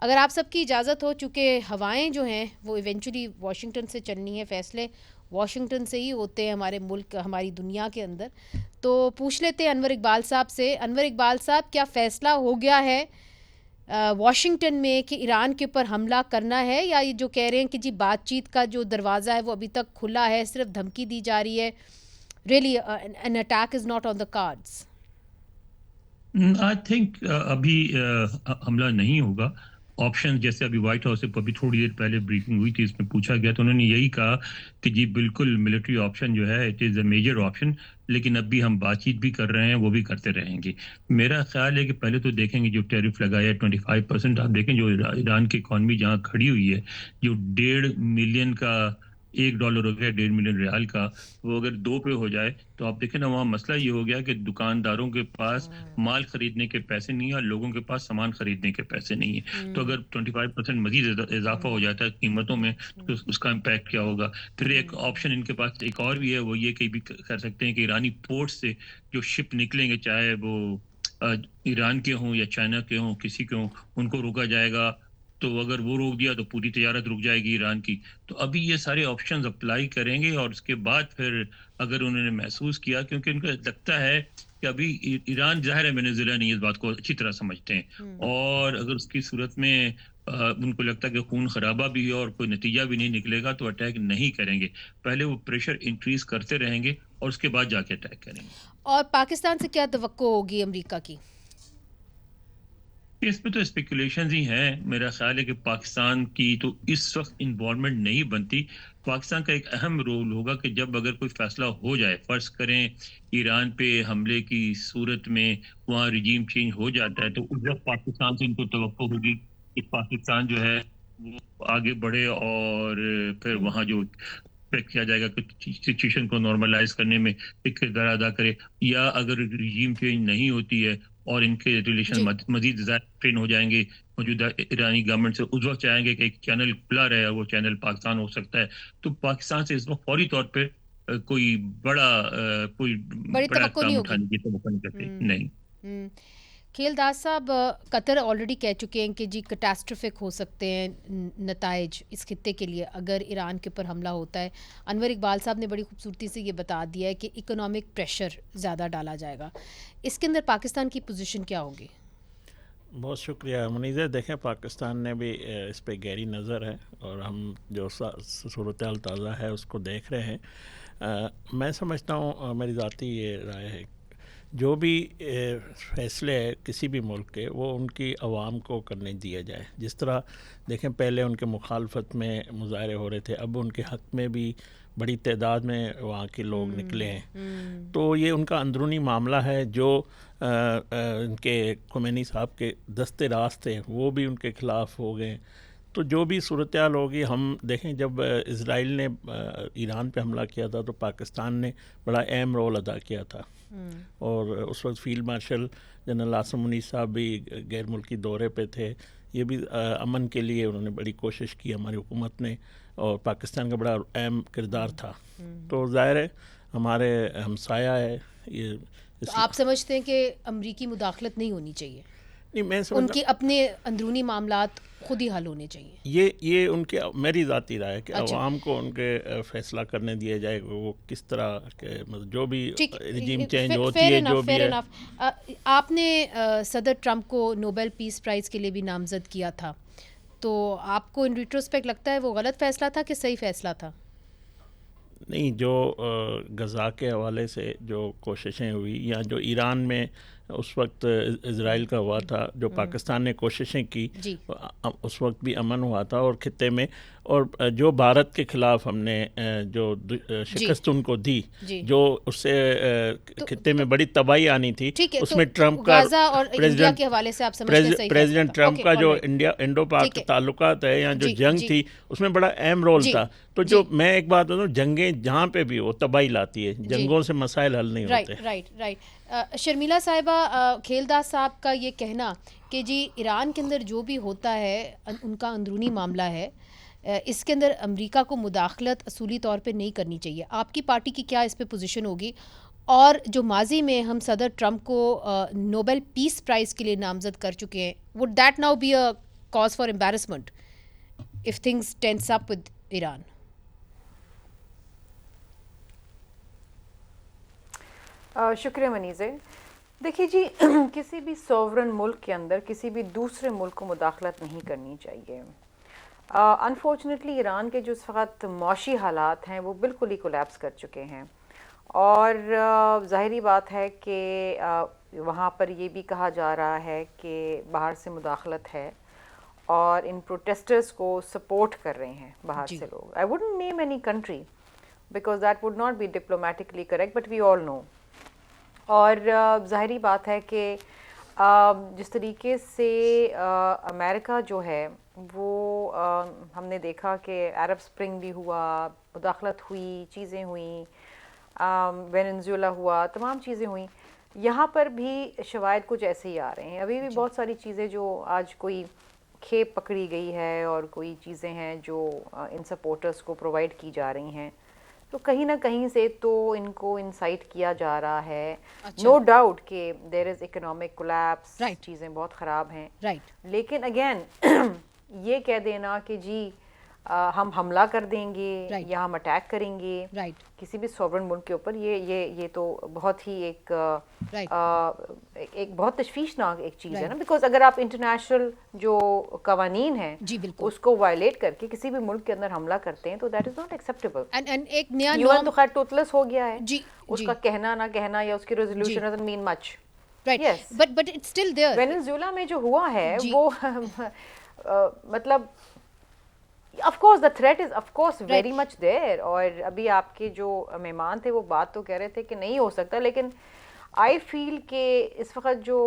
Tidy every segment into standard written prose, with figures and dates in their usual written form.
اگر آپ سب کی اجازت ہو، چونکہ ہوائیں جو ہیں وہ ایونچولی واشنگٹن سے چلنی ہے، فیصلے واشنگٹن سے ہی ہوتے ہیں ہمارے ملک، ہماری دنیا کے اندر، تو پوچھ لیتے ہیں انور اقبال صاحب سے. انور اقبال صاحب، کیا فیصلہ ہو گیا ہے واشنگٹن میں کہ ایران کے اوپر حملہ کرنا ہے، یا یہ جو کہہ رہے ہیں کہ جی بات چیت کا جو دروازہ ہے وہ ابھی تک کھلا ہے، صرف دھمکی دی جا رہی ہے، really an attack is not on the cards? I think ابھی حملہ نہیں ہوگا. آپشن جیسے ابھی وائٹ ہاؤس سے ابھی تھوڑی دیر پہلے بریفنگ ہوئی تھی، اس میں پوچھا گیا تو انہوں نے یہی کہا کہ جی بالکل ملٹری آپشن جو ہے it is a major option, لیکن اب بھی ہم بات چیت بھی کر رہے ہیں، وہ بھی کرتے رہیں گے. میرا خیال ہے کہ پہلے تو دیکھیں گے جو ٹیرف لگایا ہے 25%. آپ دیکھیں جو ایران کی اکانومی جہاں کھڑی ہوئی ہے، جو 1.5 ملین کا $1 ہو گیا، 1.5 ملین ریال کا، وہ اگر 2 پہ ہو جائے تو آپ دیکھیں نا وہاں مسئلہ یہ ہو گیا کہ دکانداروں کے پاس مال خریدنے کے پیسے نہیں ہیں اور لوگوں کے پاس سامان خریدنے کے پیسے نہیں ہیں. تو اگر 25% مزید اضافہ ہو جاتا ہے قیمتوں میں تو اس کا امپیکٹ کیا ہوگا. پھر ایک آپشن ان کے پاس ایک اور بھی ہے، وہ یہ کہ بھی کر سکتے ہیں کہ ایرانی پورٹ سے جو شپ نکلیں گے، چاہے وہ ایران کے ہوں یا چائنا کے ہوں، کسی کے ہوں، ان کو روکا جائے گا. تو اگر وہ روک دیا تو پوری تجارت رک جائے گی ایران کی. تو ابھی یہ سارے آپشنز اپلائی کریں گے، اور اس کے بعد پھر اگر انہوں نے محسوس کیا، کیونکہ ان کو لگتا ہے کہ ابھی ایران ظاہر ہے وینزویلا نہیں اس بات کو اچھی طرح سمجھتے ہیں، اور اگر اس کی صورت میں ان کو لگتا ہے کہ خون خرابہ بھی ہے اور کوئی نتیجہ بھی نہیں نکلے گا تو اٹیک نہیں کریں گے. پہلے وہ پریشر انکریز کرتے رہیں گے اور اس کے بعد جا کے اٹیک کریں گے. اور پاکستان سے کیا توقع ہوگی امریکہ کی؟ اس پہ تو اسپیکولیشنز ہی ہیں. میرا خیال ہے کہ پاکستان کی تو اس وقت انوالومنٹ نہیں بنتی. پاکستان کا ایک اہم رول ہوگا کہ جب اگر کوئی فیصلہ ہو جائے، فرض کریں ایران پہ حملے کی صورت میں وہاں رجیم چینج ہو جاتا ہے، تو اس وقت پاکستان سے ان کو توقع ہوگی کہ پاکستان جو ہے وہ آگے بڑھے اور پھر وہاں جو کیا جائے گا کہ سچویشن کو نارملائز کرنے میں ایک کردار ادا کرے. یا اگر رجیم چینج نہیں ہوتی ہے اور ان کے ریلیشن مزید زیادہ ٹرین ہو جائیں گے موجودہ ایرانی گورنمنٹ سے، اس وقت چاہیں گے کہ ایک چینل کھلا رہے، وہ چینل پاکستان ہو سکتا ہے. تو پاکستان سے اس وقت فوری طور پہ کوئی بڑا اقدام اٹھانے کی توقع نہیں کرتے. نہیں. کھیل داس صاحب، قطر آلریڈی کہہ چکے ہیں کہ جی کیٹاسٹرفک ہو سکتے ہیں نتائج اس خطے کے لیے اگر ایران کے اوپر حملہ ہوتا ہے. انور اقبال صاحب نے بڑی خوبصورتی سے یہ بتا دیا ہے کہ اکنامک پریشر زیادہ ڈالا جائے گا. اس کے اندر پاکستان کی پوزیشن کیا ہوگی؟ بہت شکریہ منیزہ. دیکھیں پاکستان نے بھی اس پہ گہری نظر ہے اور ہم جو صورتحال تازہ ہے اس کو دیکھ رہے ہیں. میں سمجھتا ہوں، میری ذاتی یہ رائے ہے، جو بھی فیصلے کسی بھی ملک کے وہ ان کی عوام کو کرنے دیا جائے. جس طرح دیکھیں پہلے ان کے مخالفت میں مظاہرے ہو رہے تھے، اب ان کے حق میں بھی بڑی تعداد میں وہاں کے لوگ نکلے ہیں. تو یہ ان کا اندرونی معاملہ ہے. جو ان کے خمینی صاحب کے دستے راست تھے وہ بھی ان کے خلاف ہو گئے. تو جو بھی صورتحال ہوگی، ہم دیکھیں جب اسرائیل نے ایران پہ حملہ کیا تھا تو پاکستان نے بڑا اہم رول ادا کیا تھا، اور اس وقت field marshal general Asim Munir صاحب بھی غیر ملکی دورے پہ تھے. یہ بھی امن کے لیے انہوں نے بڑی کوشش کی ہماری حکومت نے، اور پاکستان کا بڑا اہم کردار تھا. تو ظاہر ہے ہمارے ہمسایہ ہے یہ. تو آپ سمجھتے ہیں کہ امریکی مداخلت نہیں ہونی چاہیے؟ میں ان کے اپنے اندرونی معاملات خود ہی حل ہونے چاہیے. یہ ان کے میری ذاتی رائے ہے کہ عوام کو ان کے فیصلہ کرنے دیا جائے وہ کس طرح کے، جو بھی رجیم چینج ہوتی ہے جو بھی ہے. آپ نے صدر ٹرمپ کو نوبل پیس پرائز کے لیے بھی نامزد کیا تھا، تو آپ کو ان ریٹروسپیکٹ لگتا ہے وہ غلط فیصلہ تھا کہ صحیح فیصلہ تھا؟ نہیں، جو غزہ کے حوالے سے جو کوششیں ہوئی، یا جو ایران میں اس وقت اسرائیل کا ہوا تھا، جو پاکستان نے کوششیں کی، اس وقت بھی امن ہوا تھا اور خطے میں. اور جو بھارت کے خلاف ہم نے جو شکست ان کو دی، جو اس سے خطے میں بڑی تباہی آنی تھی، اس میں ٹرمپ کا پریزیڈنٹ ٹرمپ کا جو انڈو پاک تعلقات ہے یا جو جنگ تھی اس میں بڑا اہم رول تھا. تو جو میں ایک بات بتاؤں، جنگیں جہاں پہ بھی وہ تباہی لاتی ہے، جنگوں سے مسائل حل نہیں ہوتے. رائٹ. شرمیلا صاحبہ، کھیل داس صاحب کا یہ کہنا کہ جی ایران کے اندر جو بھی ہوتا ہے ان کا اندرونی معاملہ ہے، اس کے اندر امریکہ کو مداخلت اصولی طور پہ نہیں کرنی چاہیے. آپ کی پارٹی کی کیا اس پہ پوزیشن ہوگی؟ اور جو ماضی میں ہم صدر ٹرمپ کو نوبل پیس پرائز کے لیے نامزد کر چکے ہیں، with that now be a cause for embarrassment if things tense up with Iran. شکریہ منیزے. دیکھیے جی, کسی بھی سوورن ملک کے اندر کسی بھی دوسرے ملک کو مداخلت نہیں کرنی چاہیے. انفارچونیٹلی ایران کے جو اس وقت معاشی حالات ہیں وہ بالکل ہی کولیپس کر چکے ہیں, اور ظاہری بات ہے کہ وہاں پر یہ بھی کہا جا رہا ہے کہ باہر سے مداخلت ہے اور ان پروٹیسٹرز کو سپورٹ کر رہے ہیں باہر سے لوگ. I wouldn't name any country because that would not be diplomatically correct, but we all know. اور ظاہری بات ہے کہ جس طریقے سے امریکا جو ہے وہ ہم نے دیکھا کہ عرب سپرنگ بھی ہوا, مداخلت ہوئی, چیزیں ہوئیں, وینزویلا ہوا, تمام چیزیں ہوئیں. یہاں پر بھی شواہد کچھ ایسے ہی آ رہے ہیں. ابھی بھی بہت ساری چیزیں جو آج کوئی کھیپ پکڑی گئی ہے اور کوئی چیزیں ہیں جو ان سپورٹرز کو پرووائڈ کی جا رہی ہیں, تو کہیں نہ کہیں سے تو ان کو انسائٹ کیا جا رہا ہے. نو ڈاؤٹ کہ دیر از اکنامک کولیپس, چیزیں بہت خراب ہیں, لیکن اگین یہ کہہ دینا کہ جی ہم حملہ کر دیں گے یا ہم اٹیک کریں گے کسی بھی سوورن ملک کے اوپر, یہ تو بہت ہی ایک بہت تشویشناک ایک چیز ہے نا. بیکاز اگر آپ انٹرنیشنل جو قوانین ہیں اس کو وائلیٹ کر کے کسی بھی ملک کے اندر حملہ کرتے ہیں تو دیٹ از ناٹ ایکسیپٹیبل. یون تو خیر ٹوٹلس ہو گیا ہے, اس کا کہنا نہ کہنا یا اس کی resolution doesn't mean much. but it's still there. Venezuela میں جو ہوا ہے وہ مطلب of course the threat is of course very much there. اور ابھی آپ کے جو مہمان تھے وہ بات تو کہہ رہے تھے کہ نہیں ہو سکتا, لیکن آئی فیل کہ اس وقت جو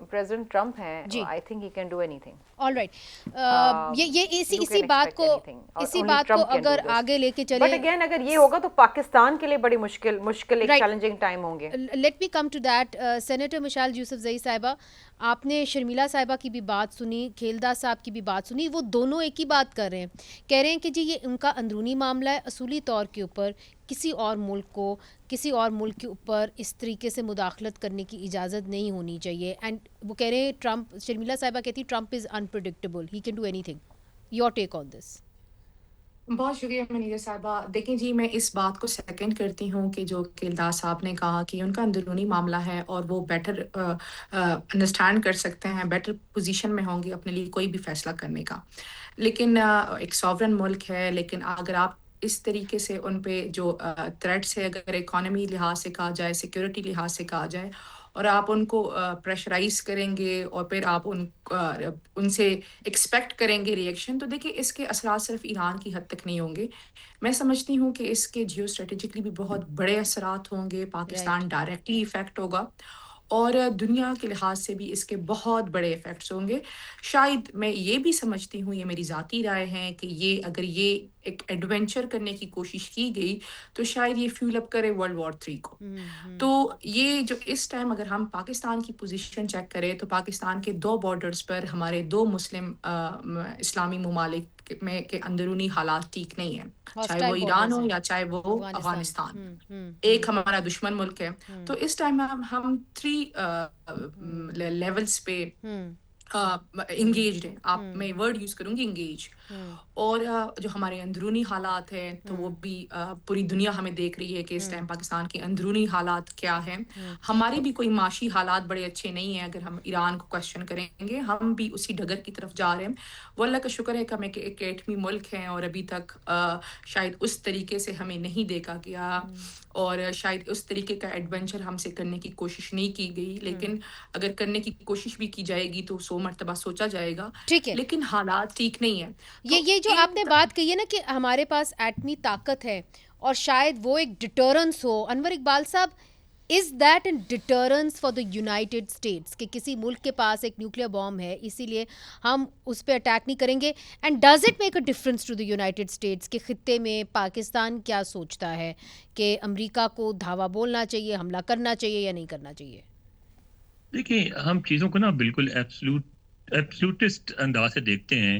پریزیڈنٹ ٹرمپ ہیں I think he can do any thing. All right, یہ اسی بات کو اگر آگے لے کے چلے, بٹ اگین اگر یہ ہوگا تو پاکستان کے لیے بڑی مشکل ایک چیلنجنگ ٹائم ہوں گے. Let me come to that. Senator Mashal Yousafzai صاحبہ, آپ نے شرمیلا صاحبہ کی بھی بات سنی, کھیلدہ صاحب کی بھی بات سنی. وہ دونوں ایک ہی بات کر رہے ہیں, کہہ رہے ہیں کہ جی یہ ان کا اندرونی معاملہ ہے, اصولی طور کے اوپر کسی اور ملک کے اوپر اس طریقے سے مداخلت کرنے کی اجازت نہیں ہونی چاہیے. اینڈ وہ کہہ رہے ہیں ٹرمپ, شرمیلا صاحبہ کہتی Trump is unpredictable, he can do anything. Your take on this? بہت شکریہ منیزہ صاحبہ. دیکھیں جی, میں اس بات کو سیکنڈ کرتی ہوں کہ جو کھیلدار صاحب نے کہا کہ ان کا اندرونی معاملہ ہے اور وہ بیٹر انڈرسٹینڈ کر سکتے ہیں, بیٹر پوزیشن میں ہوں گے اپنے لیے کوئی بھی فیصلہ کرنے کا. لیکن ایک سوورن ملک ہے, لیکن اگر آپ اس طریقے سے ان پہ جو تھریٹس ہے, اگر اکانومی لحاظ سے کہا جائے, سیکورٹی لحاظ سے کہا جائے, اور آپ ان کو پریشرائز کریں گے اور پھر آپ ان سے ایکسپیکٹ کریں گے ریئیکشن, تو دیکھیں اس کے اثرات صرف ایران کی حد تک نہیں ہوں گے. میں سمجھتی ہوں کہ اس کے جیو اسٹریٹجکلی بھی بہت بڑے اثرات ہوں گے. پاکستان ڈائریکٹلی ایفیکٹ ہوگا اور دنیا کے لحاظ سے بھی اس کے بہت بڑے ایفیکٹس ہوں گے. شاید میں یہ بھی سمجھتی ہوں, یہ میری ذاتی رائے ہے, کہ اگر یہ ایک ایڈونچر کرنے کی کوشش کی گئی تو شاید یہ فیول اپ کرے World War III کو. تو یہ جو اس ٹائم اگر ہم پاکستان کی پوزیشن چیک کریں تو پاکستان کے 2 بارڈرز پر ہمارے 2 مسلم اسلامی ممالک میں کے اندرونی حالات ٹھیک نہیں ہیں, چاہے وہ ایران ہو یا چاہے وہ افغانستان. ایک ہمارا دشمن ملک ہے. تو اس ٹائم ہم 3 لیولز پہ انگیجڈ ہیں. آپ میں ورڈ یوز کروں گی انگیج. اور جو ہمارے اندرونی حالات ہیں تو وہ بھی پوری دنیا ہمیں دیکھ رہی ہے کہ اس ٹائم پاکستان کے اندرونی حالات کیا ہیں. ہمارے بھی کوئی معاشی حالات بڑے اچھے نہیں ہیں. اگر ہم ایران کو کوشچن کریں گے, ہم بھی اسی ڈگر کی طرف جا رہے ہیں. وہ اللہ کا شکر ہے کہ ہم ایک ایٹمی ملک ہیں اور ابھی تک شاید اس طریقے سے ہمیں نہیں دیکھا گیا اور شاید اس طریقے کا ایڈونچر ہم سے کرنے کی کوشش نہیں کی گئی. لیکن اگر کرنے کی کوشش بھی کی جائے گی تو 100 مرتبہ سوچا جائے گا. لیکن حالات ٹھیک نہیں ہیں. یہ جو آپ نے بات کہی ہے نا کہ ہمارے پاس ایٹمی طاقت ہے اور شاید وہ ایک ڈیٹرنس ہو, انور اقبال صاحب, is that in deterrence for the United States کہ کسی ملک کے پاس ایک نیوکلیئر بام ہے اسی لیے ہم اس پہ اٹیک نہیں کریں گے؟ And does it make a difference to the United States کہ خطے میں پاکستان کیا سوچتا ہے کہ امریکہ کو دھاوا بولنا چاہیے, حملہ کرنا چاہیے یا نہیں کرنا چاہیے؟ دیکھیں, ہم چیزوں کو نا بالکل ایبسلوٹسٹ انداز سے دیکھتے ہیں